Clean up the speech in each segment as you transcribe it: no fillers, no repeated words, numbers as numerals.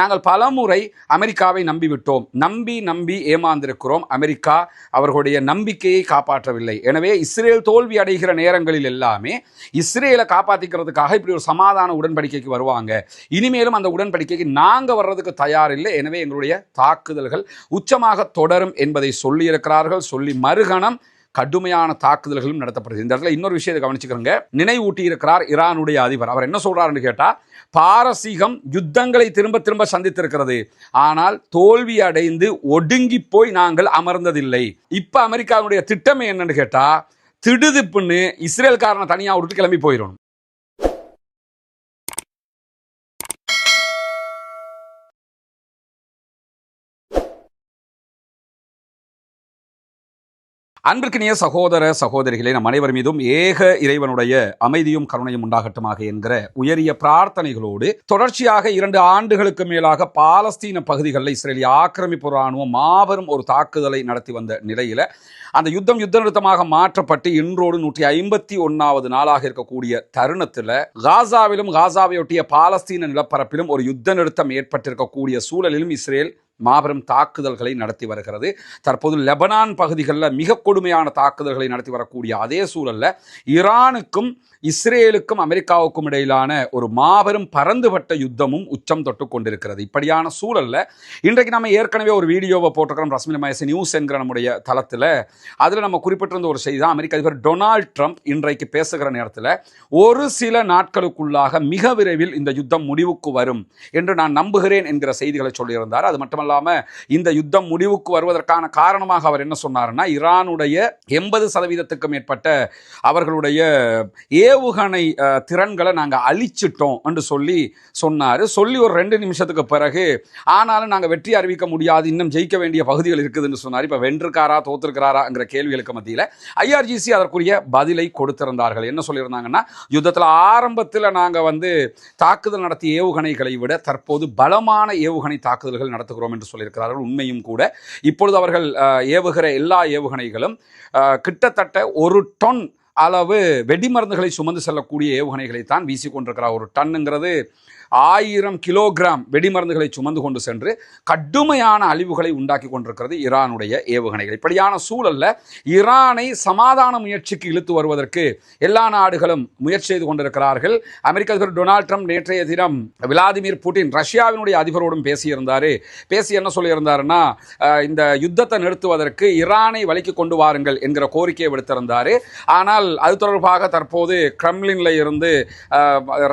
நாங்கள் பலமுறை அமெரிக்காவை நம்பிவிட்டோம், நம்பி ஏமாந்திருக்கிறோம். அமெரிக்கா அவர்களுடைய நம்பிக்கையை காப்பாற்றவில்லை. எனவே இஸ்ரேல் தோல்வி அடைகிற நேரங்களில் எல்லாமே இஸ்ரேலை காப்பாற்றிக்கிறதுக்காக இப்படி ஒரு சமாதான உடன்படிக்கைக்கு வருவாங்க. இனிமேலும் அந்த உடன்படிக்கைக்கு நாங்கள் வர்றதுக்கு தயாரில்லை. எனவே எங்களுடைய தாக்குதல்கள் உச்சமாக தொடரும் என்பதை சொல்லியிருக்கிறார்கள். சொல்லி மறுகணம் கடுமையான தாக்குதல்களும் நடத்தப்படுது. இந்த இடத்துல இன்னொரு விஷயத்தை கவனிச்சுக்கிறோங்க. நினைவூட்டி இருக்கிறார் ஈரானுடைய அதிபர். அவர் என்ன சொல்றாருன்னு கேட்டா, பாரசீகம் யுத்தங்களை திரும்ப திரும்ப சந்தித்திருக்கிறது, ஆனால் தோல்வி அடைந்து ஒடுங்கி போய் நாங்கள் அமர்ந்ததில்லை. இப்ப அமெரிக்காவுடைய திட்டம் என்னன்னு கேட்டா, திடுதிப்புன்னு இஸ்ரேல்காரனை தனியா விட்டு கிளம்பி போயிடணும். அன்பிற்கினிய சகோதர சகோதரிகளே, நம் அனைவர் மீதும் ஏக இறைவனுடைய அமைதியும் கருணையும் உண்டாகட்டுமாக என்கிற உயரிய பிரார்த்தனைகளோடு தொடர்ச்சியாக 2 ஆண்டுகளுக்கு மேலாக பாலஸ்தீன பகுதிகளில் இஸ்ரேலிய ஆக்கிரமிப்பு ராணுவம் மாபெரும் ஒரு தாக்குதலை நடத்தி வந்த நிலையில அந்த யுத்தம் யுத்த நிறுத்தமாக மாற்றப்பட்டு இன்றோடு 151வது நாளாக இருக்கக்கூடிய தருணத்தில் காசாவிலும் காசாவையொட்டிய பாலஸ்தீன நிலப்பரப்பிலும் ஒரு யுத்த நிறுத்தம் ஏற்பட்டிருக்கக்கூடிய சூழலிலும் இஸ்ரேல் மாபெரும் தாக்குதல்களை நடத்தி வருகிறது. தற்போது லெபனான் பகுதிகளில் மிக கொடுமையான தாக்குதல்களை நடத்தி வரக்கூடிய அதே சூழலில் ஈரானுக்கும் இஸ்ரேலுக்கும் அமெரிக்காவுக்கும் இடையிலான ஒரு மாபெரும் பரந்துபட்ட யுத்தமும் உச்சம் தொட்டு கொண்டிருக்கிறது. இப்படியான சூழலில் இன்றைக்கு நம்ம ஏற்கனவே ஒரு வீடியோவை போட்டிருக்கிறோம் ரஸ்மின் மயசி நியூஸ் என்கிற நம்முடைய தளத்தில். அதில் நம்ம குறிப்பிட்டிருந்த ஒரு செய்தி தான், அமெரிக்க அதிபர் டொனால்ட் ட்ரம்ப் இன்றைக்கு பேசுகிற நேரத்தில் ஒரு சில நாட்களுக்குள்ளாக மிக விரைவில் இந்த யுத்தம் முடிவுக்கு வரும் என்று நான் நம்புகிறேன் என்கிற செய்திகளை சொல்லியிருந்தார். அது மட்டுமல்ல, இந்த யுத்தம் முடிவுக்கு வருவதற்கான காரணமாக அவர் என்ன சொன்னார்னா, ஈரானுடைய 80% மேற்பட்ட அவர்களுடைய ஏவுகணை திறன்களை நாங்கள் அழிச்சிட்டோம் என்று சொன்னார். சொல்லி ஒரு 2 நிமிஷத்துக்கு பிறகு ஆனாலும் நாங்கள் வெற்றி அறிவிக்க முடியாது, இன்னும் ஜெயிக்க வேண்டிய பகுதிகள் இருக்குதுன்னு சொன்னார். இப்போ வென்றிருக்காரா தோத்திருக்கிறாராங்கிற கேள்விகளுக்கு மத்தியில் ஐஆர்ஜிசி அதற்குரிய பதிலை கொடுத்திருந்தார்கள். என்ன சொல்லியிருந்தாங்கன்னா, யுத்தத்தில் ஆரம்பத்தில் நாங்கள் தாக்குதல் நடத்திய ஏவுகணைகளை விட தற்போது பலமான ஏவுகணை தாக்குதல்கள் நடத்துகிறோம் என்று சொல்லியிருக்கிறார்கள். உண்மையும் கூட. இப்பொழுது அவர்கள் ஏவுகிற எல்லா ஏவுகணைகளும் கிட்டத்தட்ட 1 டன் அளவு வெடிமருந்துகளை சுமந்து செல்லக்கூடிய ஏவுகணைகளை தான் வீசிக்கொண்டிருக்கிறார். 1 டன்னுங்கிறது 1000 கிலோகிராம் வெடிமருந்துகளை சுமந்து கொண்டு சென்று கடுமையான அழிவுகளை உண்டாக்கி கொண்டிருக்கிறது ஈரானுடைய ஏவுகணைகள். இப்படியான சூழல்ல ஈரானை சமாதான முயற்சிக்கு இழுத்து வருவதற்கு எல்லா நாடுகளும் முயற்சி செய்து கொண்டிருக்கிறார்கள். அமெரிக்க அதிபர் டொனால்ட் ட்ரம்ப் நேற்றைய தினம் விளாடிமிர் புட்டின் ரஷ்யாவினுடைய அதிபரோடும் பேசியிருந்தார். பேசி என்ன சொல்லியிருந்தாருன்னா, இந்த யுத்தத்தை நிறுத்துவதற்கு ஈரானை வழிக்கு கொண்டு வாருங்கள் என்கிற கோரிக்கையை விடுத்திருந்தார். ஆனால் அது தொடர்பாக தற்போது கிரெம்ளின்ல இருந்து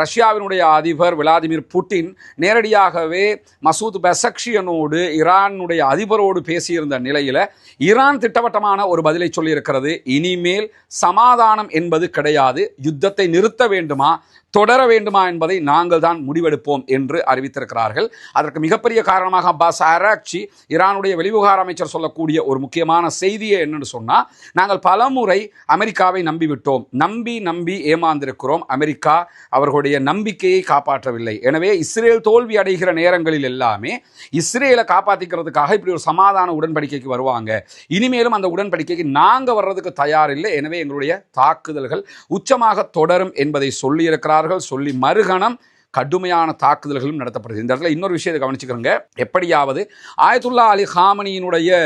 ரஷ்யாவினுடைய அதிபர் விளாடிமிர் புட்டின் நேரடியாகவே மசூத் பெசக்ஷியனோடு ஈரானுடைய அதிபரோடு பேசியிருந்த நிலையில் ஈரான் திட்டவட்டமான ஒரு பதிலை சொல்லியிருக்கிறது. இனிமேல் சமாதானம் என்பது கிடையாது, யுத்தத்தை நிறுத்த வேண்டுமா தொடர வேண்டுமா என்பதை நாங்கள் தான் முடிவெடுப்போம் என்று அறிவித்திருக்கிறார்கள். அதற்கு மிகப்பெரிய காரணமாக அப்பாஸ் ஆராக்சி, ஈரானுடைய வெளிவிவகார அமைச்சர், சொல்லக்கூடிய ஒரு முக்கியமான செய்தியை என்னன்னு சொன்னால், நாங்கள் பலமுறை அமெரிக்காவை நம்பிவிட்டோம், நம்பி ஏமாந்திருக்கிறோம். அமெரிக்கா அவர்களுடைய நம்பிக்கையை காப்பாற்றவில்லை. எனவே இஸ்ரேல் தோல்வி அடைகிற நேரங்களில் எல்லாமே இஸ்ரேலை காப்பாற்றிக்கிறதுக்காக இப்படி ஒரு சமாதான உடன்படிக்கைக்கு வருவாங்க. இனிமேலும் அந்த உடன்படிக்கைக்கு நாங்கள் வர்றதுக்கு தயாரில்லை. எனவே எங்களுடைய தாக்குதல்கள் உச்சமாக தொடரும் என்பதை சொல்லியிருக்கிறார்கள். சொல்லி மறுகணம் கடுமையான தாக்குதல்களும் நடத்தப்படுது. இந்த இடத்துல இன்னொரு விஷயத்தை கவனிச்சுக்கிறோங்க. எப்படியாவது ஆயத்துல்லா அலி காமனியினுடைய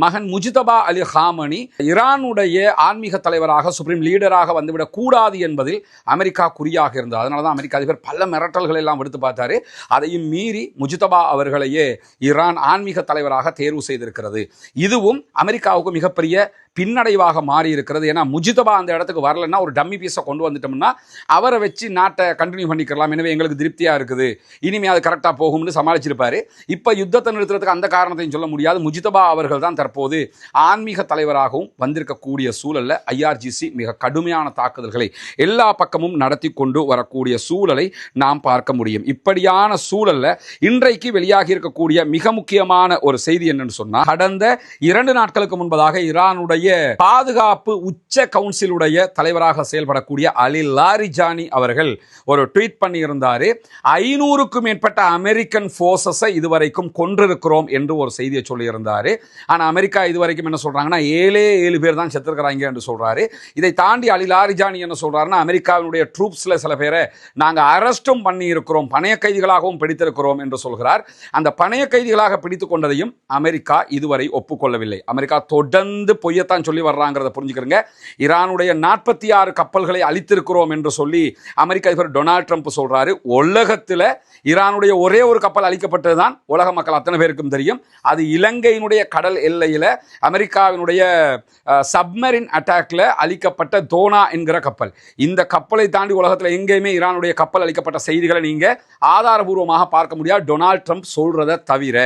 மகன் முஜ்தபா அலி காமனி ஈரானுடைய ஆன்மீக தலைவராக, சுப்ரீம் லீடராக வந்துவிடக் கூடாது என்பதில் அமெரிக்கா குறியாக இருந்தது. அதனால தான் அமெரிக்க அதிபர் பல மிரட்டல்களை எல்லாம் விடுத்து பார்த்தாரு. அதையும் மீறி முஜ்தபா அவர்களையே ஈரான் ஆன்மீக தலைவராக தேர்வு செய்திருக்கிறது. இதுவும் அமெரிக்காவுக்கு மிகப்பெரிய பின்னடைவாக மாறி இருக்கிறது. ஏன்னா முஜ்தபா அந்த இடத்துக்கு வரலன்னா ஒரு டம்மி பீஸை கொண்டு வந்துட்டோம்னா அவரை வச்சு நாட்டை கண்டினியூ பண்ணிக்கலாம். எனவே எங்களுக்கு திருப்தியா இருக்குது, இனிமே அது கரெக்டாக போகும்னு சமாளிச்சிருப்பாரு. இப்போ யுத்தத்தை நிறுத்துறதுக்கு அந்த காரணத்தையும் சொல்ல முடியாது. முஜ்தபா அவர்கள் தான் தற்போது ஆன்மீக தலைவராகவும் வந்திருக்கக்கூடிய சூழல்ல ஐஆர்ஜிசி மிக கடுமையான தாக்குதல்களை எல்லா பக்கமும் நடத்தி கொண்டு வரக்கூடிய சூழலை நாம் பார்க்க முடியும். இப்படியான சூழல்ல இன்றைக்கு வெளியாகி இருக்கக்கூடிய மிக முக்கியமான ஒரு செய்தி என்னன்னு சொன்னா, கடந்த 2 நாட்களுக்கு முன்பதாக ஈரானுடைய பாதுகாப்பு உச்ச கவுன்சிலுடைய தலைவராக செயல்படக்கூடிய அலி லாரிஜானி அவர்கள் ஒரு ட்வீட் பண்ணி இருந்தாரு. 500க்கும் மேற்பட்ட அமெரிக்கன் போர்சஸை இதுவரைக்கும் கொன்றிருக்கிறோம் என்று ஒரு செய்தியை சொல்லி இருந்தாரு. ஆனா அமெரிக்கா இதுவரைக்கும் என்ன சொல்றாங்கன்னா 7 பேர் தான் செத்துருக்கிறாங்க என்று சொல்றாரு. இதை தாண்டி அலி லாரிஜானி என்ன சொல்றாருன்னா, அமெரிக்காவினுடைய ட்ரூப்ஸ்ல சில பேரை நாங்க அரெஸ்டும் பண்ணி இருக்கிறோம், பணைய கைதிகளாகவும் பிடித்திருக்கிறோம் என்று சொல்கிறார். அந்த பணைய கைதிகளாக பிடித்துக் கொண்டதையும் அமெரிக்கா இதுவரை ஒப்புக்கொள்ளவில்லை. அமெரிக்கா தொடர்ந்து பொய்யத்தான் சொல்லி வர்றாங்கிறத புரிஞ்சுக்கிறங்க. ஈரானுடைய 46 கப்பல்களை அழித்திருக்கிறோம் என்று சொல்லி அமெரிக்க அதிபர் டொனால்ட் ட்ரம்ப் சொல்றாரு. உலகத்தில் ஈரானுடைய ஒரே ஒரு கப்பல் அழிக்கப்பட்டதுதான் உலக மக்கள் அத்தனை பேருக்கும் தெரியும். அது இலங்கையினுடைய கடல் எல்லையில் அமெரிக்காவினுடைய சப்மரின் அட்டாக்ல அழிக்கப்பட்ட தோனா என்கிற கப்பல். இந்த கப்பலை தாண்டி உலகத்தில் எங்கேயுமே ஈரானுடைய கப்பல் அழிக்கப்பட்ட செய்திகளை நீங்க ஆதாரபூர்வமாக பார்க்க முடியாது, டொனால்ட் ட்ரம்ப் சொல்றதை தவிர.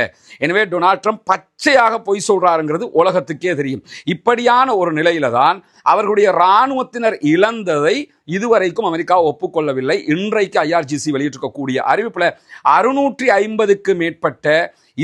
எனவே டொனால்ட் ட்ரம்ப் பச்சையாக பொய் சொல்றாருங்கிறது உலகத்துக்கே தெரியும். இப்படியான ஒரு நிலையில தான் அவர்களுடைய இராணுவத்தினர் இழந்ததை இதுவரைக்கும் அமெரிக்கா ஒப்புக்கொள்ளவில்லை. இன்றைக்கு IRGC வெளியிட்டிருக்கக்கூடிய அறிவிப்புல 650க்கு மேற்பட்ட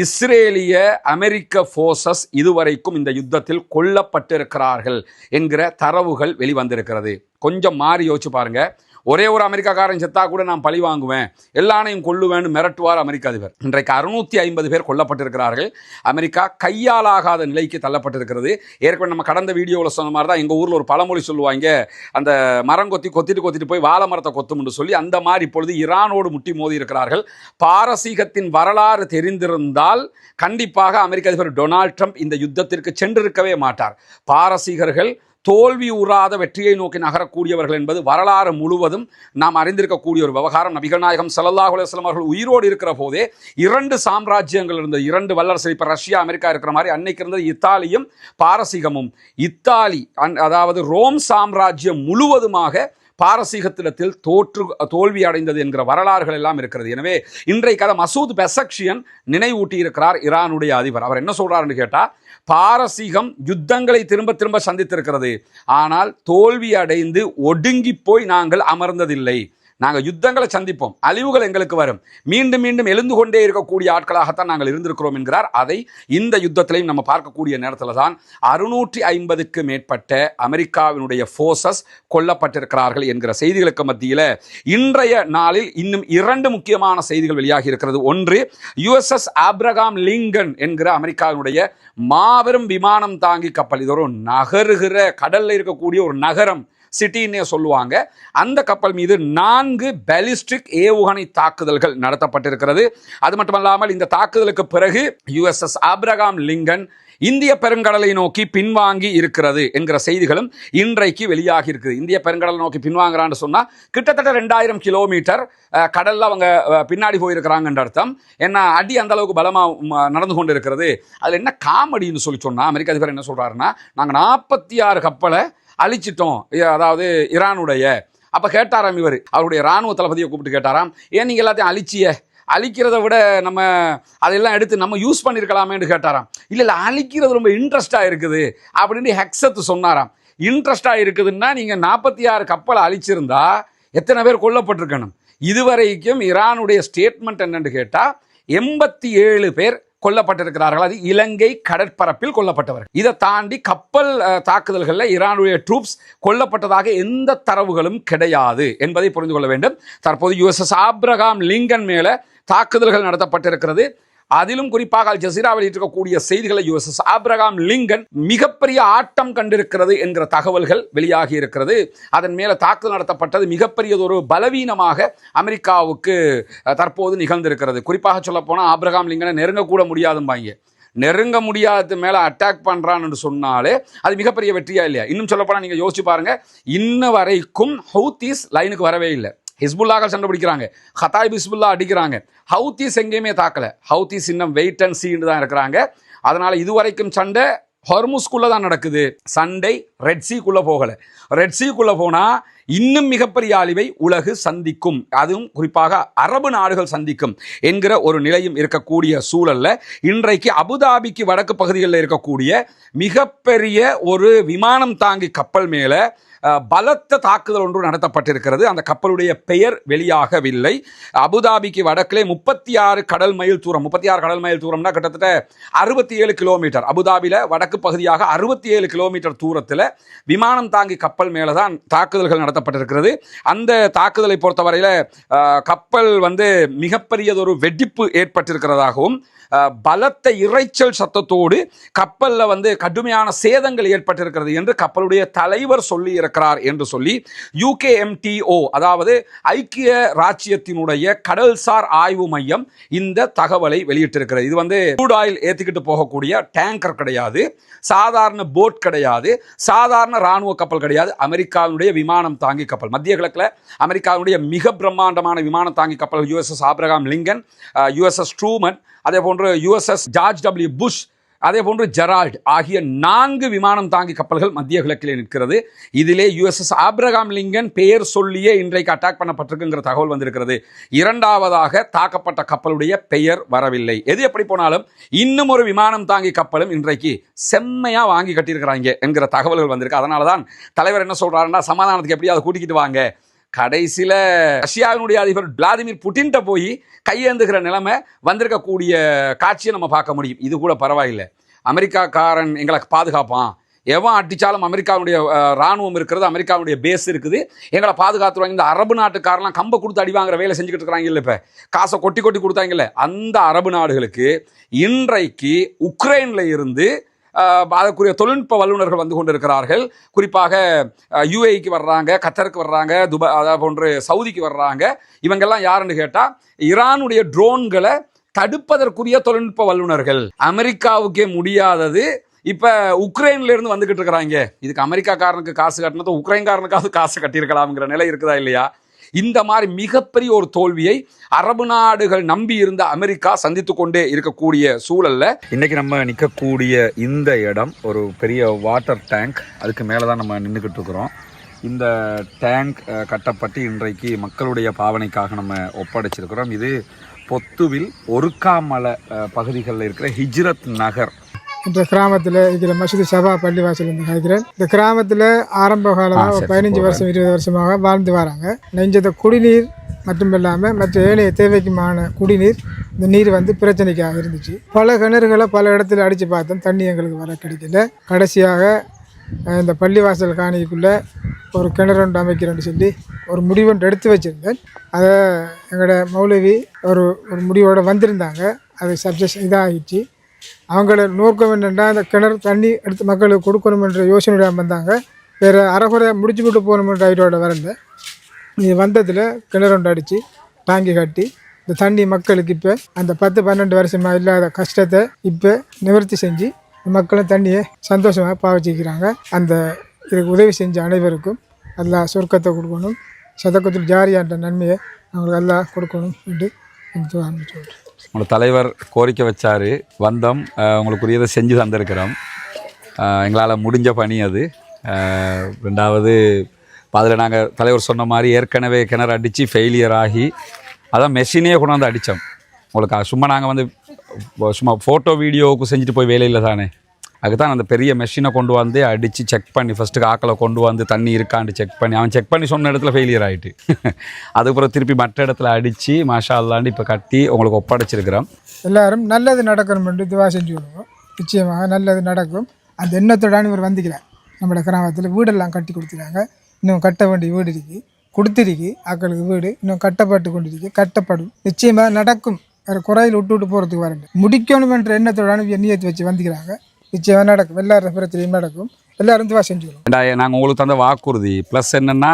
இஸ்ரேலிய அமெரிக்க போர்சஸ் இதுவரைக்கும் இந்த யுத்தத்தில் கொல்லப்பட்டிருக்கிறார்கள் என்கிற தரவுகள் வெளிவந்திருக்கிறது. கொஞ்சம் மாறி யோசிச்சு பாருங்க. ஒரே ஒரு அமெரிக்காக்காரன் செத்தா கூட நான் பழி வாங்குவேன், எல்லாரையும் கொல்லுவேன்னு மிரட்டுவார் அமெரிக்க அதிபர். இன்றைக்கு 650 பேர் கொல்லப்பட்டிருக்கிறார்கள். அமெரிக்கா கையாலாகாத நிலைக்கு தள்ளப்பட்டிருக்கிறது. ஏற்கனவே நம்ம கடந்த வீடியோவில் சொன்ன மாதிரி தான், எங்கள் ஊரில் ஒரு பழமொழி சொல்லுவாங்க, அந்த மரம் கொத்திட்டு போய் வாழை மரத்தை கொத்தும்னு சொல்லி, அந்த மாதிரி இப்பொழுது ஈரானோடு முட்டி மோதி இருக்கிறார்கள். பாரசீகத்தின் வரலாறு தெரிந்திருந்தால் கண்டிப்பாக அமெரிக்க அதிபர் டொனால்ட் ட்ரம்ப் இந்த யுத்தத்திற்கு சென்றிருக்கவே மாட்டார். பாரசீகர்கள் தோல்வி உறாத வெற்றியை நோக்கி நகரக்கூடியவர்கள் என்பது வரலாறு முழுவதும் நாம் அறிந்திருக்கக்கூடிய ஒரு விவகாரம். நபிகள் நாயகம் ஸல்லல்லாஹு அலைஹி வஸல்லம் அவர்கள் உயிரோடு இருக்கிற போதே 2 சாம்ராஜ்யங்கள் இருந்தது, 2 வல்லரசு. இப்போ ரஷ்யா அமெரிக்கா இருக்கிற மாதிரி அன்னைக்கு இருந்தது இத்தாலியும் பாரசீகமும். இத்தாலி அதாவது ரோம் சாம்ராஜ்யம் முழுவதுமாக பாரசீகத்திடத்தில் தோல்வி அடைந்தது என்கிற வரலாறுகள் எல்லாம் இருக்கிறது. எனவே இன்றைக்கு அதை மசூத் பெசக்ஷியன் நினைவூட்டி இருக்கிறார் ஈரானுடைய அதிபர். அவர் என்ன சொல்றாருன்னு கேட்டா, பாரசீகம் யுத்தங்களை திரும்ப திரும்ப சந்தித்திருக்கிறது, ஆனால் தோல்வி அடைந்து ஒடுங்கி போய் நாங்கள் அமர்ந்ததில்லை. நாங்கள் யுத்தங்களை சந்திப்போம், அழிவுகள் எங்களுக்கு வரும், மீண்டும் மீண்டும் எழுந்து கொண்டே இருக்கக்கூடிய ஆட்களாகத்தான் நாங்கள் இருந்திருக்கிறோம் என்கிறார். அதை இந்த யுத்தத்திலையும் நம்ம பார்க்கக்கூடிய நேரத்தில் தான் 650க்கு மேற்பட்ட அமெரிக்காவினுடைய போர்சஸ் கொல்லப்பட்டிருக்கிறார்கள் என்கிற செய்திகளுக்கு மத்தியில் இன்றைய நாளில் இன்னும் 2 முக்கியமான செய்திகள் வெளியாகி இருக்கிறது. ஒன்று, USS ஆப்ரகாம் லிங்கன் என்கிற அமெரிக்காவினுடைய மாபெரும் விமானம் தாங்கி கப்பல். இது ஒரு நகருகிற கடல்ல இருக்கக்கூடிய ஒரு நகரம், சிட்டின்னே சொல்லுவாங்க. அந்த கப்பல் மீது 4 பாலிஸ்டிக் ஏவுகணை தாக்குதல்கள் நடத்தப்பட்டிருக்கிறது. அது மட்டுமல்லாமல் இந்த தாக்குதலுக்கு பிறகு USS ஆப்ரகாம் லிங்கன் இந்திய பெருங்கடலை நோக்கி பின்வாங்கி இருக்கிறது என்கிற செய்திகளும் இன்றைக்கு வெளியாகி இருக்குது. இந்திய பெருங்கடலை நோக்கி பின்வாங்குறான்னு சொன்னா கிட்டத்தட்ட 2000 கிலோமீட்டர் கடல்ல அவங்க பின்னாடி போயிருக்கிறாங்கன்ற அர்த்தம். ஏன்னா அடி அந்த அளவுக்கு பலமா நடந்து கொண்டு இருக்கிறது. அதுல என்ன காமெடின்னு சொல்லி சொன்னா, அமெரிக்க அதிபர் என்ன சொல்றாருன்னா, நாங்க 46 கப்பலை அழிச்சிட்டோம், அதாவது ஈரானுடைய. அப்ப கேட்டாராம் இவர், அவருடைய ராணுவ தளபதியை கூப்பிட்டு கேட்டாராம், ஏன் நீங்க எல்லாத்தையும் அழிக்கிறத விட நம்ம அதெல்லாம் எடுத்து நம்ம யூஸ் பண்ணியிருக்கலாமேன்னு கேட்டாராம். இல்லை அழிக்கிறது ரொம்ப இன்ட்ரெஸ்டாக இருக்குது அப்படின்னு ஹெக்ஸத் சொன்னாராம். இன்ட்ரெஸ்டாக இருக்குதுன்னா நீங்கள் 46 கப்பலை அழிச்சிருந்தா எத்தனை பேர் கொல்லப்பட்டிருக்கணும்? இதுவரைக்கும் ஈரானுடைய ஸ்டேட்மெண்ட் என்னன்னு கேட்டால் 87 பேர் கொல்லப்பட்டிருக்கிறார்கள். அது இலங்கை கடற்பரப்பில் கொல்லப்பட்டவர். இதை தாண்டி கப்பல் தாக்குதல்களில் ஈரானுடைய ட்ரூப்ஸ் கொல்லப்பட்டதாக எந்த தரவுகளும் கிடையாது என்பதை புரிந்து கொள்ள வேண்டும். தற்போது USS ஆப்ரகாம் லிங்கன் மேல தாக்குதல்கள் நடத்தப்பட்டிருக்கிறது. அதிலும் குறிப்பாக அல் ஜசீரா வெளியிட்டிருக்கக்கூடிய செய்திகளை USS ஆப்ரகாம் லிங்கன் மிகப்பெரிய ஆட்டம் கண்டிருக்கிறது என்கிற தகவல்கள் வெளியாகி இருக்கிறது. அதன் மேல தாக்குதல் நடத்தப்பட்டது மிகப்பெரியதொரு பலவீனமாக அமெரிக்காவுக்கு தற்போது நிகழ்ந்திருக்கிறது. குறிப்பாக சொல்ல போனா ஆப்ரகாம் லிங்கனை நெருங்கக்கூட முடியாதும்பாங்க. நெருங்க முடியாத மேல அட்டாக் பண்றான்னு சொன்னாலே அது மிகப்பெரிய வெற்றியா இல்லையா? இன்னும் சொல்ல போனா நீங்க யோசிச்சு பாருங்க, இன்ன வரைக்கும் ஹவுத்தீஸ் லைனுக்கு வரவே இல்லை. ஹிஸ்புல்லாக்கள் சண்டை பிடிக்கிறாங்க, ஹதாய் ஹிஸ்புல்லா அடிக்கிறாங்க, ஹவுத்தீஸ் எங்கேயுமே தாக்கல. ஹவுத்தீஸ் இன்னும் வெயிட் அண்ட் சீன்னு தான் இருக்கிறாங்க. அதனால இதுவரைக்கும் சண்டை ஹொர்முஸ்குள்ள தான் நடக்குது. சண்டை ரெட் சீக்குள்ள போகல. ரெட் சீக்குள்ள போனா இன்னும் மிகப்பெரிய அழிவை உலகு சந்திக்கும், அதுவும் குறிப்பாக அரபு நாடுகள் சந்திக்கும் என்கிற ஒரு நிலையும் இருக்கக்கூடிய சூழல்ல இன்றைக்கு அபுதாபிக்கு வடக்கு பகுதிகளில் இருக்கக்கூடிய மிகப்பெரிய ஒரு விமானம் தாங்கி கப்பல் மேல பலத்த தாக்குதல் ஒன்று நடத்தப்பட்டிருக்கிறது. அந்த கப்பலுடைய பெயர் வெளியாகவில்லை. அபுதாபிக்கு வடக்கிலே 36 கடல் மைல் தூரம், 36 கடல் மைல் தூரம்னா கிட்டத்தட்ட 67 கிலோமீட்டர். அபுதாபியில் வடக்கு பகுதியாக 67 கிலோமீட்டர் தூரத்தில் விமானம் தாங்கி கப்பல் மேலே தான் தாக்குதல்கள் நடத்தப்பட்டிருக்கிறது. அந்த தாக்குதலை பொறுத்தவரையில் கப்பல் மிகப்பெரியதொரு வெடிப்பு ஏற்பட்டிருக்கிறதாகவும் பலத்த இரைச்சல் சத்தத்தோடு கப்பலில் கடுமையான சேதங்கள் ஏற்பட்டிருக்கிறது என்று கப்பலுடைய தலைவர் சொல்லி இருக்கிறார் என்று சொல்லி UKMTO, அதாவது ஐக்கிய ராச்சியத்தினுடைய கடல்சார் ஆய்வு மையம் இந்த தகவலை வெளியிட்டிருக்கிறது. இது க்ரூட் ஆயில் ஏற்றிக்கிட்டு போகக்கூடிய டேங்கர் கிடையாது, சாதாரண போட் கிடையாது, சாதாரண இராணுவ கப்பல் கிடையாது. அமெரிக்காவினுடைய விமானம் தாங்கி கப்பல். மத்திய கிழக்கில் அமெரிக்காவினுடைய மிக பிரம்மாண்டமான விமானம் தாங்கி கப்பல் USS Abraham Lincoln, USS Truman, அதே போன்று USS ஜார்ஜ் W புஷ், அதே போன்று ஜெரால்ட் ஆகிய 4 விமானம் தாங்கி கப்பல்கள் மத்திய கிழக்கிலே நிற்கிறது. இதிலே USS ஆப்ரஹாம் லிங்கன் பெயர் சொல்லியே இன்றைக்கு அட்டாக் பண்ணப்பட்டிருக்குங்கிற தகவல் வந்திருக்கிறது. இரண்டாவதாக தாக்கப்பட்ட கப்பலுடைய பெயர் வரவில்லை. எது எப்படி போனாலும் இன்னும் ஒரு விமானம் தாங்கி கப்பலும் இன்றைக்கு செம்மையா வாங்கி கட்டியிருக்கிறாங்க என்கிற தகவல்கள் வந்திருக்கு. அதனால தான் தலைவர் என்ன சொல்றாருன்னா, சமாதானத்துக்கு எப்படியாவது கூட்டிக்கிட்டு வாங்க. கடைசியில் ரஷ்யாவினுடைய அதிபர் விளாடிமிர் புட்டின்ட்ட போய் கையேந்துகிற நிலைமை வந்திருக்கக்கூடிய காட்சியை நம்ம பார்க்க முடியும். இது கூட பரவாயில்லை, அமெரிக்காக்காரன் எங்களை பாதுகாப்பான், எவன் அடித்தாலும் அமெரிக்காவுடைய இராணுவம் இருக்கிறது, அமெரிக்காவுடைய பேஸ் இருக்குது, எங்களை பாதுகாத்துருவாங்க. இந்த அரபு நாட்டுக்காரெல்லாம் கம்பை கொடுத்து அடிவாங்கிற வேலை செஞ்சுக்கிட்டு இருக்கிறாங்க இல்லை, இப்போ காசை கொட்டி கொட்டி கொடுத்தாங்கல்ல, அந்த அரபு நாடுகளுக்கு இன்றைக்கு உக்ரைனில் இருந்து அதற்குரிய தொழில்நுட்ப வல்லுநர்கள் வந்து கொண்டிருக்கிறார்கள். குறிப்பாக UAEக்கு வர்றாங்க, கத்தருக்கு வர்றாங்க, துபாய் அதே போன்று சவுதிக்கு வர்றாங்க. இவங்கெல்லாம் யாருன்னு கேட்டால் ஈரானுடைய ட்ரோன்களை தடுப்பதற்குரிய தொழில்நுட்ப வல்லுநர்கள். அமெரிக்காவுக்கே முடியாதது இப்போ உக்ரைன்ல இருந்து வந்துகிட்டு இருக்கிறாங்க. இதுக்கு அமெரிக்காக்காரனுக்கு காசு கட்டினது உக்ரைன்காரனுக்காவது காசு கட்டியிருக்கலாம்ங்கிற நிலை இருக்குதா இல்லையா? இந்த மாதிரி மிகப்பெரிய ஒரு தோல்வியை அரபு நாடுகள் நம்பி இருந்த அமெரிக்கா சந்தித்து கொண்டே இருக்கக்கூடிய சூழல்ல இன்னைக்கு நம்ம நிற்கக்கூடிய இந்த இடம் ஒரு பெரிய வாட்டர் டேங்க். அதுக்கு மேலே தான் நம்ம நின்றுக்கிட்டு இருக்கிறோம். இந்த டேங்க் கட்டப்பட்டு இன்றைக்கு மக்களுடைய பாவனைக்காக நம்ம ஒப்படைச்சிருக்கிறோம். இது பொத்துவில் ஒருக்காமலை பகுதிகளில் இருக்கிற ஹிஜ்ரத் நகர் இந்த கிராமத்தில் இருக்கிற மசூதி சபா பள்ளிவாசல் இருக்கிறேன். இந்த கிராமத்தில் ஆரம்ப காலமாக 15 வருஷம் 20 வருஷமாக வாழ்ந்து வராங்க. நெஞ்சத குடிநீர் மட்டுமில்லாமல் மற்ற ஏனைய தேவைக்குமான குடிநீர், இந்த நீர் பிரச்சனைக்காக இருந்துச்சு. பல கிணறுகளை பல இடத்துல அடித்து பார்த்தோம், தண்ணி எங்களுக்கு வர கிடைக்கல. கடைசியாக இந்த பள்ளிவாசல் காணிக்குள்ளே ஒரு கிணறு ஒன்று அமைக்கிறேன்னு சொல்லி ஒரு முடிவொன்று எடுத்து வச்சுருந்தேன். அதை எங்களோட மௌலவி ஒரு முடிவோடு வந்திருந்தாங்க. அது சப்ஜெக்ட் இதாகிடுச்சு. அவங்கள நோக்கம் என்னென்னா, அந்த கிணறு தண்ணி எடுத்து மக்களுக்கு கொடுக்கணும் என்ற யோசனையோட வந்தாங்க. வேறு அரைகுறை முடிச்சு விட்டு போகணுமென்ற ஐடியோட வரல. இது வந்ததில் கிணறு ஒன்று அடித்து டாங்கி கட்டி இந்த தண்ணி மக்களுக்கு இப்போ அந்த 10-12 வருஷமாக இல்லாத கஷ்டத்தை இப்போ நிவர்த்தி செஞ்சு மக்களும் தண்ணியை சந்தோஷமாக பாவிச்சிக்கிறாங்க. அந்த இதுக்கு உதவி செஞ்ச அனைவருக்கும் எல்லா சொர்க்கத்தை கொடுக்கணும், சதக்கத்தில் ஜாரியான்ற நன்மையை அவங்களுக்கு எல்லாம் கொடுக்கணும் என்று சொல்கிறேன். உங்களோட தலைவர் கோரிக்கை வச்சார், வந்தோம், உங்களுக்குரியதை செஞ்சு தந்திருக்கிறோம். எங்களால் முடிஞ்ச பணி அது. ரெண்டாவது அதில் நாங்கள் தலைவர் சொன்ன மாதிரி ஏற்கனவே கிணறு அடித்து ஃபெயிலியர் ஆகி அதான் மெஷினே கொண்டாந்து அடித்தோம். உங்களுக்கு சும்மா நாங்கள் சும்மா ஃபோட்டோ வீடியோவுக்கு செஞ்சுட்டு போய் வேலையில் தானே, அதுதான் அந்த பெரிய மெஷினை கொண்டு வந்து அடித்து செக் பண்ணி ஃபஸ்ட்டு ஆக்களை கொண்டு வந்து தண்ணி இருக்கான்னு செக் பண்ணி, அவன் செக் பண்ணி சொன்ன இடத்துல ஃபெயிலியர் ஆகிட்டு அதுக்கப்புறம் திருப்பி மற்ற இடத்துல அடித்து மாஷா அல்லாண்டு இப்போ கட்டி உங்களுக்கு ஒப்படைச்சிருக்கிறோம். எல்லோரும் நல்லது நடக்கணும் என்று துவா செஞ்சு விடுவோம். நிச்சயமாக நல்லது நடக்கும். அந்த எண்ணத்தோடான இவர் வந்துக்கிறார். நம்மளோட கிராமத்தில் வீடெல்லாம் கட்டி கொடுத்துருக்காங்க. இன்னும் கட்ட வேண்டிய வீடு இருக்குது, கொடுத்துருக்கு. ஆக்களுக்கு வீடு இன்னும் கட்டப்பட்டு கொண்டிருக்கு, கட்டப்படும். நிச்சயமாக நடக்கும். வேறு குறையில் விட்டு போகிறதுக்கு வரல. முடிக்கணும் என்ற எண்ணத்தோடான எண்ணியத்தை வச்சு வந்துக்கிறாங்க. நிச்சயமாக நடக்கும். எல்லாரும் பிரச்சனையும் நடக்கும். எல்லாரும் துவா செஞ்சுக்கணும். நாங்கள் உங்களுக்கு தந்த வாக்குறுதி ப்ளஸ் என்னென்னா,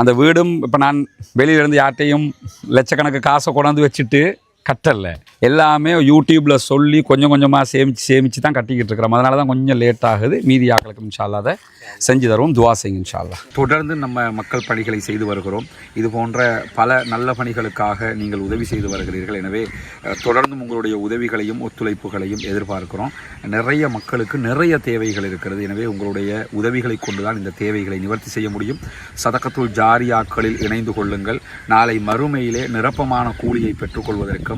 அந்த வீடும் இப்போ நான் வெளியிலேருந்து யார்ட்டையும் லட்சக்கணக்கு காசை கொண்டாந்து வச்சுட்டு கட்டல, எல்லாமே யூடியூப்பில் சொல்லி கொஞ்சம் கொஞ்சமாக சேமித்து தான் கட்டிக்கிட்டு இருக்கிறோம். அதனால தான் கொஞ்சம் லேட் ஆகுது. மீதி ஆக்களுக்கு இன்ஷா அல்லாஹ் அதை செஞ்சு தருவோம். துவா செய்யுங்க இன்ஷா அல்லாஹ். தொடர்ந்து நம்ம மக்கள் பணிகளை செய்து வருகிறோம். இது போன்ற பல நல்ல பணிகளுக்காக நீங்கள் உதவி செய்து வருகிறீர்கள். எனவே தொடர்ந்தும் உங்களுடைய உதவிகளையும் ஒத்துழைப்புகளையும் எதிர்பார்க்கிறோம். நிறைய மக்களுக்கு நிறைய தேவைகள் இருக்கிறது. எனவே உங்களுடைய உதவிகளை கொண்டு தான் இந்த தேவைகளை நிவர்த்தி செய்ய முடியும். சதக்கத்துல் ஜாரியாக்களில் இணைந்து கொள்ளுங்கள். நாளை மறுமையிலே நிரப்பமான கூலியை பெற்றுக்கொள்வதற்கும்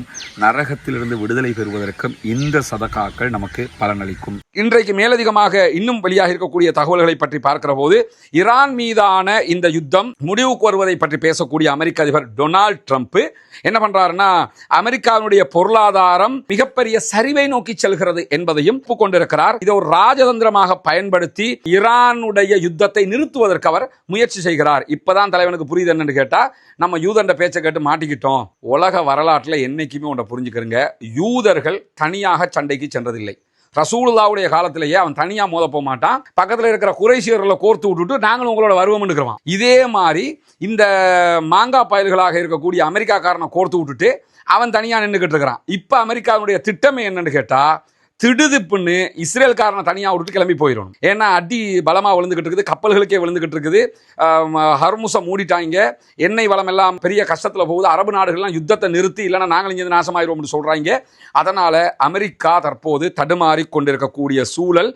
நரகத்திலிருந்து விடுதலை பெறுவதற்கும் இந்த சதகாக்கள் நமக்கு பலனளிக்கும். இன்றைக்கு மேலதிகமாக இன்னும் வெளியாக இருக்கக்கூடிய தகவல்களை பற்றி பார்க்கிற போது ஈரான் மீதான இந்த யுத்தம் முடிவுக்கு வருவதை பற்றி பேசக்கூடிய அமெரிக்க அதிபர் டொனால்ட் ட்ரம்ப் என்ன பண்றாருன்னா, அமெரிக்காவுடைய பொருளாதாரம் மிகப்பெரிய சரிவை நோக்கி செல்கிறது என்பதையும் கொண்டிருக்கிறார். இதை ஒரு ராஜதந்திரமாக பயன்படுத்தி ஈரானுடைய யுத்தத்தை நிறுத்துவதற்கு அவர் முயற்சி செய்கிறார். இப்பதான் தலைவனுக்கு புரியுது என்னன்னு கேட்டா, நம்ம யூதண்ட பேச்சை கேட்டு மாட்டிக்கிட்டோம். உலக வரலாற்றில் என்னைக்குமே ஒன்றை புரிஞ்சுக்கிறங்க, யூதர்கள் தனியாக சண்டைக்கு சென்றதில்லை. ரசூலுல்லாவுடைய காலத்திலேயே அவன் தனியா மோத போக மாட்டான், பக்கத்தில் இருக்கிற குறைஷியர்களை கோர்த்து விட்டுட்டு நாங்களும் உங்களோட வருவோம்னு இருக்கிறோம். இதே மாதிரி இந்த மாங்கா பயல்களாக இருக்கக்கூடிய அமெரிக்காக்காரனை கோர்த்து விட்டுட்டு அவன் தனியா நின்றுகிட்டு இருக்கிறான். இப்ப அமெரிக்காவுடைய திட்டமே என்னன்னு கேட்டா, திடுதிப்புன்னு இஸ்ரேல்காரனை தனியாக விட்டுட்டு கிளம்பி போயிடணும். ஏன்னா அடி பலமாக விழுந்துகிட்டு இருக்குது, கப்பல்களுக்கே விழுந்துகிட்டு இருக்குது, ஹர்முஸை மூடிட்டாங்க, எண்ணெய் வளம் எல்லாம் பெரிய கஷ்டத்தில் போகுது, அரபு நாடுகள்லாம் யுத்தத்தை நிறுத்தி இல்லைன்னா நாங்கள் இங்கே நாசமாயிருவோம்னு சொல்கிறாங்க. அதனால் அமெரிக்கா தற்போது தடுமாறி கொண்டிருக்கக்கூடிய சூழல்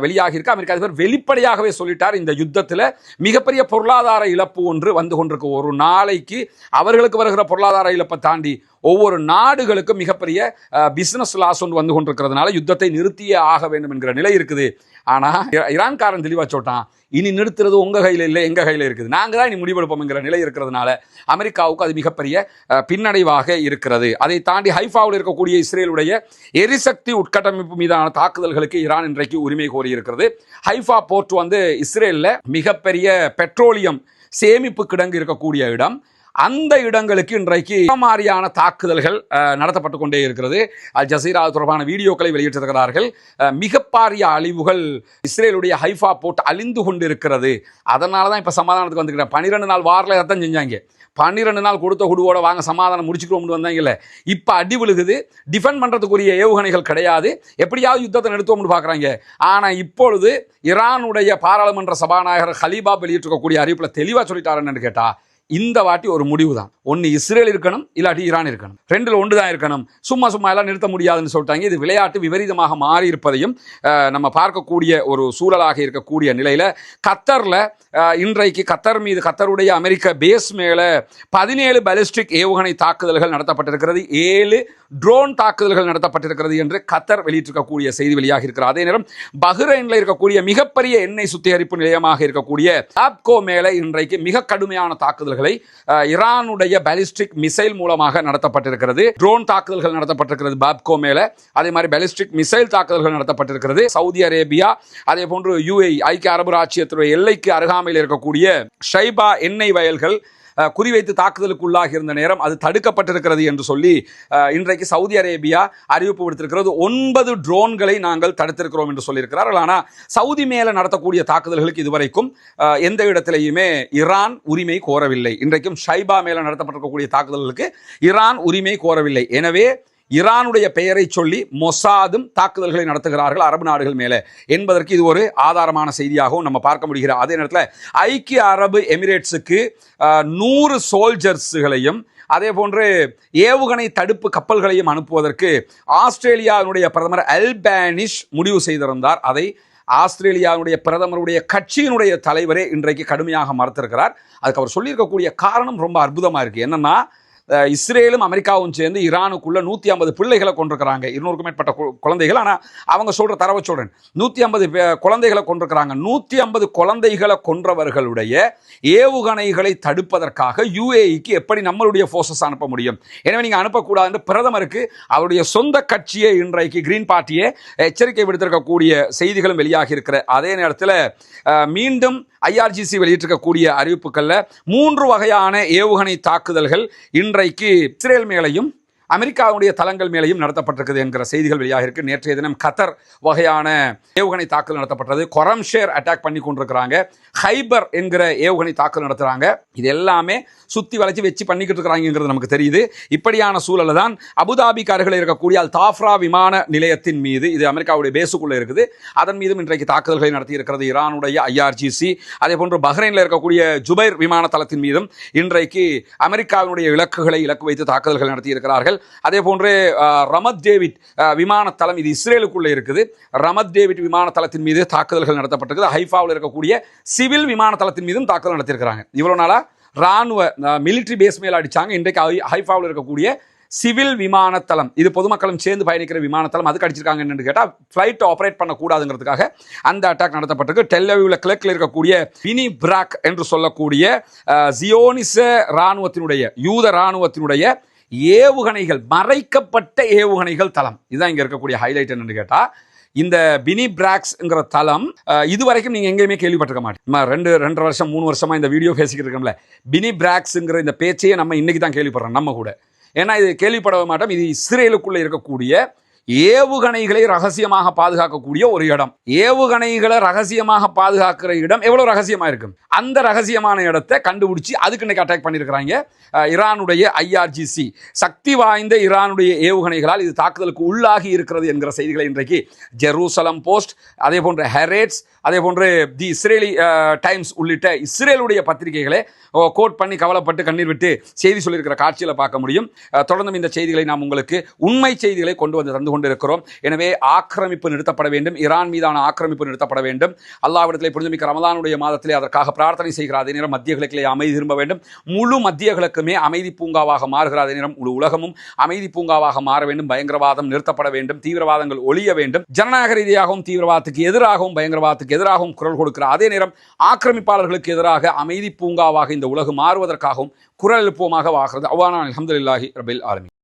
வெளியாகி இருக்கு. அமெரிக்கா அதிபர் வெளிப்படையாகவே சொல்லிட்டார், இந்த யுத்தத்தில் மிகப்பெரிய பொருளாதார இழப்பு ஒன்று வந்து கொண்டிருக்கு. ஒரு நாளைக்கு அவர்களுக்கு வருகிற பொருளாதார இழப்பை தாண்டி ஒவ்வொரு நாடுகளுக்கும் மிகப்பெரிய பிசினஸ் லாஸ் ஒன்று வந்து கொண்டிருக்கிறதுனால யுத்தத்தை நிறுத்தியே ஆக வேண்டும் என்கிற நிலை இருக்குது. ஆனால் ஈரான்காரன் தெளிவாக சொல்லிட்டான், இனி நிறுத்துறது உங்கள் கையில் இல்லை, எங்கள் கையில் இருக்குது, நாங்கள் தான் இனி முடிவெடுப்போம் என்கிற நிலை இருக்கிறதுனால அமெரிக்காவுக்கு அது மிகப்பெரிய பின்னடைவாக இருக்கிறது. அதை தாண்டி ஹைஃபாவில் இருக்கக்கூடிய இஸ்ரேலுடைய எரிசக்தி உட்கட்டமைப்பு மீதான தாக்குதல்களுக்கு ஈரான் இன்றைக்கு உரிமை கோரியிருக்கிறது. ஹைஃபா போர்ட் வந்து இஸ்ரேலில் மிகப்பெரிய பெட்ரோலியம் சேமிப்பு கிடங்கு இருக்கக்கூடிய இடம். அந்த இடங்களுக்கு இன்றைக்கு மாதிரியான தாக்குதல்கள் நடத்தப்பட்டு கொண்டே இருக்கிறது. அல் ஜசீரா தொடர்பான வீடியோக்களை வெளியிட்டிருக்கிறார்கள். மிக பாரிய அழிவுகள் இஸ்ரேலுடைய ஹைஃபா போர்ட் அழிந்து கொண்டு இருக்கிறது. அதனால தான் இப்போ சமாதானத்துக்கு வந்துக்கிறேன். 12 நாள் வாரில் எதான் செஞ்சாங்க, 12 நாள் கொடுத்த குடுவோட வாங்க சமாதானம் முடிச்சுக்கிறோம்னு வந்தாங்கல்ல, இப்போ அடி விழுகுது. டிஃபெண்ட் பண்ணுறதுக்குரிய ஏவுகணைகள் கிடையாது, எப்படியாவது யுத்தத்தை நிறுத்துவோம்னு பார்க்குறாங்க. ஆனால் இப்பொழுது ஈரானுடைய பாராளுமன்ற சபாநாயகர் ஹலீபா வெளியிட்டிருக்கக்கூடிய அறிவிப்பில் தெளிவாக சொல்லிட்டாருன்னு கேட்டா, இந்த வாட்டி ஒரு முடிவு தான். ஒன்று இஸ்ரேல் இருக்கணும், இல்லாட்டி ஈரான் இருக்கணும், ரெண்டில் ஒன்று தான் இருக்கணும். சும்மா எல்லாம் நிறுத்த முடியாதுன்னு சொல்லிட்டாங்க. இது விளையாட்டு விபரீதமாக மாறி இருப்பதையும் நம்ம பார்க்கக்கூடிய ஒரு சூழலாக இருக்கக்கூடிய நிலையில் கத்தரில் இன்றைக்கு கத்தருடைய அமெரிக்க பேஸ் மேலே 17 பாலிஸ்டிக் ஏவுகணை தாக்குதல்கள் நடத்தப்பட்டிருக்கிறது, 7 ட்ரோன் தாக்குதல்கள் நடத்தப்பட்டிருக்கிறது என்று கத்தர் வெளியிட்டிருக்கக்கூடிய செய்தி வெளியாக இருக்கிறது. அதே நேரம் பஹ்ரைனில் இருக்கக்கூடிய மிகப்பெரிய எண்ணெய் சுத்திகரிப்பு நிலையமாக இருக்கக்கூடிய ஆப்கோ மேலே இன்றைக்கு மிக கடுமையான தாக்குதல்களை ஈரானுடைய பாலிஸ்டிக் மிசைல் மூலமாக நடத்தப்பட்டிருக்கிறது. ட்ரோன் தாக்குதல்கள் நடத்தப்பட்டிருக்கிறது பாப்கோ மேலே. அதே மாதிரி பாலிஸ்டிக் மிசைல் தாக்குதல்கள் நடத்தப்பட்டிருக்கிறது. சவுதி அரேபியா, அதே போன்று UAE ஐக்கிய அரபு ராச்சியத்துடைய எல்லைக்கு அருகாமையில் இருக்கக்கூடிய ஷைபா எண்ணெய் வயல்கள் குறிவைத்து தாக்குதலுக்குள்ளாக இருந்த நேரம் அது தடுக்கப்பட்டிருக்கிறது என்று சொல்லி இன்றைக்கு சவுதி அரேபியா அறிவிப்பு விடுத்திருக்கிறது. 9 ட்ரோன்களை நாங்கள் தடுத்திருக்கிறோம் என்று சொல்லியிருக்கிறார்கள். ஆனால் சவுதி மேலே நடத்தக்கூடிய தாக்குதல்களுக்கு இதுவரைக்கும் எந்த இடத்திலேயுமே ஈரான் உரிமை கோரவில்லை. இன்றைக்கும் ஷைபா மேலே நடத்தப்பட்டிருக்கக்கூடிய தாக்குதல்களுக்கு ஈரான் உரிமை கோரவில்லை. எனவே ஈரானுடைய பெயரை சொல்லி மொசாதும் தாக்குதல்களை நடத்துகிறார்கள் அரபு நாடுகள் மேலே என்பதற்கு இது ஒரு ஆதாரமான செய்தியாகவும் நம்ம பார்க்க முடிகிறது. அதே நேரத்தில் ஐக்கிய அரபு எமிரேட்ஸுக்கு 100 சோல்ஜர்ஸுகளையும் அதே போன்று ஏவுகணை தடுப்பு கப்பல்களையும் அனுப்புவதற்கு ஆஸ்திரேலியாவினுடைய பிரதமர் அல்பானிஷ் முடிவு செய்திருந்தார். அதை ஆஸ்திரேலியாவுடைய பிரதமருடைய கட்சியினுடைய தலைவரே இன்றைக்கு கடுமையாக மறுத்திருக்கிறார். அதுக்கு அவர் சொல்லியிருக்கக்கூடிய காரணம் ரொம்ப அற்புதமாக இருக்குது. என்னன்னா, இஸ்ரேலும் அமெரிக்காவும் சேர்ந்து ஈரானுக்குள்ள 150 பிள்ளைகளை கொண்டிருக்கிறாங்க, 200க்கும் மேற்பட்ட குழந்தைகள். ஆனால் அவங்க சொல்ற தரவை சொல்றேன், 150 குழந்தைகளை கொண்டிருக்கிறாங்க. 150 குழந்தைகளை கொன்றவர்களுடைய ஏவுகணைகளை தடுப்பதற்காக UAEக்கு எப்படி நம்மளுடைய ஃபோர்ஸஸ் அனுப்ப முடியும்? எனவே நீங்க அனுப்பக்கூடாது என்று பிரதமருக்கு அவருடைய சொந்த கட்சியை இன்றைக்கு கிரீன் பார்ட்டியை எச்சரிக்கை விடுத்திருக்கக்கூடிய செய்திகளும் வெளியாகி இருக்கிற அதே நேரத்தில் மீண்டும் IRGC வெளியிட்டிருக்கக்கூடிய அறிவிப்புகளில் 3 வகையான ஏவுகணை தாக்குதல்கள் இன்றைக்கு இஸ்ரேல் மேலையும் அமெரிக்காவுடைய தளங்கள் மேலேயும் நடத்தப்பட்டிருக்குது என்கிற செய்திகள் வெளியாக இருக்கு. நேற்றைய தினம் கத்தர் வகையான ஏவுகணை தாக்குதல் நடத்தப்பட்டது. கொரம்ஷேர் அட்டாக் பண்ணி கொண்டிருக்கிறாங்க, ஹைபர் என்கிற ஏவுகணை தாக்குதல் நடத்துறாங்க. இது எல்லாமே சுத்தி வளைச்சு வச்சு பண்ணிக்கிட்டு இருக்கிறாங்கிறது நமக்கு தெரியுது. இப்படியான சூழல் தான் அபுதாபிக்கு அருகில் இருக்கக்கூடிய அல் தாஃப்ரா விமான நிலையத்தின் மீது, இது அமெரிக்காவுடைய பேசுக்குள்ள இருக்குது, அதன் மீதும் இன்றைக்கு தாக்குதல்களை நடத்தி இருக்கிறது ஈரானுடைய IRGC. அதே போன்று பஹ்ரைனில் இருக்கக்கூடிய ஜுபைர் விமான தளத்தின் மீதும் இன்றைக்கு அமெரிக்காவினுடைய இலக்குகளை இலக்கு வைத்து தாக்குதல்கள் நடத்தி இருக்கிறார்கள். அதே போன்று ரமத் டேவிட் விமான தளம், இது இஸ்ரேலுக்குள்ள இருக்குது, ரமத் டேவிட் விமான தளத்தின் மீது தாக்குதல்கள் நடத்தப்பட்டிருக்குது. ஹைஃபாவில் இருக்கக்கூடிய சிவில் விமான தளத்தின் மீதும் தாக்குதல் நடத்தியிருக்கிறாங்க. இவ்வளவு நாளா ராணுவ மிலிட்டரி பேஸ் மேல அடிச்சாங்க. இன்றைக்கு ஹைஃபாவில் இருக்கக்கூடிய சிவில் விமானத்தளம், இது பொதுமக்களும் சேர்ந்து பயணிக்கிற விமானத்தளம், அதுக்கு அடிச்சிருக்காங்க என்னன்னு கேட்டால் ஃப்ளைட் ஆப்ரேட் பண்ணக்கூடாதுங்கிறதுக்காக அந்த அட்டாக் நடத்தப்பட்டிருக்கு. டெல்லவியூவில் கிழக்கில் இருக்கக்கூடிய பினி பிராக் என்று சொல்லக்கூடிய ஜியோனிச இராணுவத்தினுடைய யூத இராணுவத்தினுடைய ஏவுகணைகள், மறைக்கப்பட்ட ஏவுகணைகள் தளம். இதுதான் இங்க இருக்கக்கூடிய ஹைலைட் என்னன்னு கேட்டா, இந்த பினி பிராக்ஸ்ங்கிற தளம் இதுவரைக்கும் நீங்க எங்கேயுமே கேள்விப்பட்டிருக்க மாட்டேன். 2.5 வருஷம் 3 வருஷமா இந்த வீடியோ பேசிக்கிட்டு இருக்கோம்ல, பினி பிராக்ஸ்ங்கிற இந்த பேச்சையே நம்ம இன்னைக்கு தான் கேள்விப்படுறோம் நம்ம கூட. ஏன்னா இது கேள்விப்படவே மாட்டோம். இது இஸ்ரேலுக்குள்ள இருக்கக்கூடிய ஏவுகணைகளை ரகசியமாக பாதுகாக்கக்கூடிய ஒரு இடம். ஏவுகணைகளை ரகசியமாக பாதுகாக்கிற இடம் எவ்வளவு ரகசியமா இருக்கும். அந்த ரகசியமான இடத்தை கண்டுபிடிச்சு அதுக்கு இன்னைக்கு அட்டாக் பண்ணியிருக்கிறாங்க. ஈரானுடைய IRGC, சக்தி வாய்ந்த ஈரானுடைய ஏவுகணைகளால் இது தாக்குதலுக்கு உள்ளாகி இருக்கிறது என்கிற செய்திகளை இன்றைக்கு ஜெருசலம் போஸ்ட், அதே போன்ற ஹெரேட்ஸ், அதே போன்று தி இஸ்ரேலி டைம்ஸ் உள்ளிட்ட இஸ்ரேலுடைய பத்திரிகைகளை கோட் பண்ணி கவலைப்பட்டு கண்ணீர் விட்டு செய்தி சொல்லியிருக்கிற காட்சியில பார்க்க முடியும். தொடர்ந்தும் இந்த செய்திகளை நாம் உங்களுக்கு உண்மை செய்திகளை கொண்டு வந்து தந்து கொண்டிருக்கிறோம். எனவே ஆக்கிரமிப்பு நிறுத்தப்பட வேண்டும், ஈரான் மீதான ஆக்கிரமிப்பு நிறுத்தப்பட வேண்டும். அல்லாஹ்விடத்திலே புனிதமிக்க ரமலானுடைய மாதத்திலே அதற்காக பிரார்த்தனை செய்கிற அதே நேரம் மத்திய கிழக்கிலே அமைதி திரும்ப வேண்டும். முழு மத்திய கிழக்குமே அமைதி பூங்காவாக மாறுகிற அதே நேரம் முழு உலகமும் அமைதி பூங்காவாக மாற வேண்டும். பயங்கரவாதம் நிறுத்தப்பட வேண்டும், தீவிரவாதங்கள் ஒழிய வேண்டும். ஜனநாயக ரீதியாகவும் தீவிரவாதத்துக்கு எதிராகவும் பயங்கரவாதத்துக்கு எதிராகவும் குரல் கொடுக்கிற அதே நேரம் ஆக்கிரமிப்பாளர்களுக்கு எதிராக அமைதி பூங்காவாக இந்த உலகம் மாறுவதற்காகவும் குரல் எழுப்புவமாக வாகிறது. அல்ஹம்துலில்லாஹி ரபில் ஆலமீன்.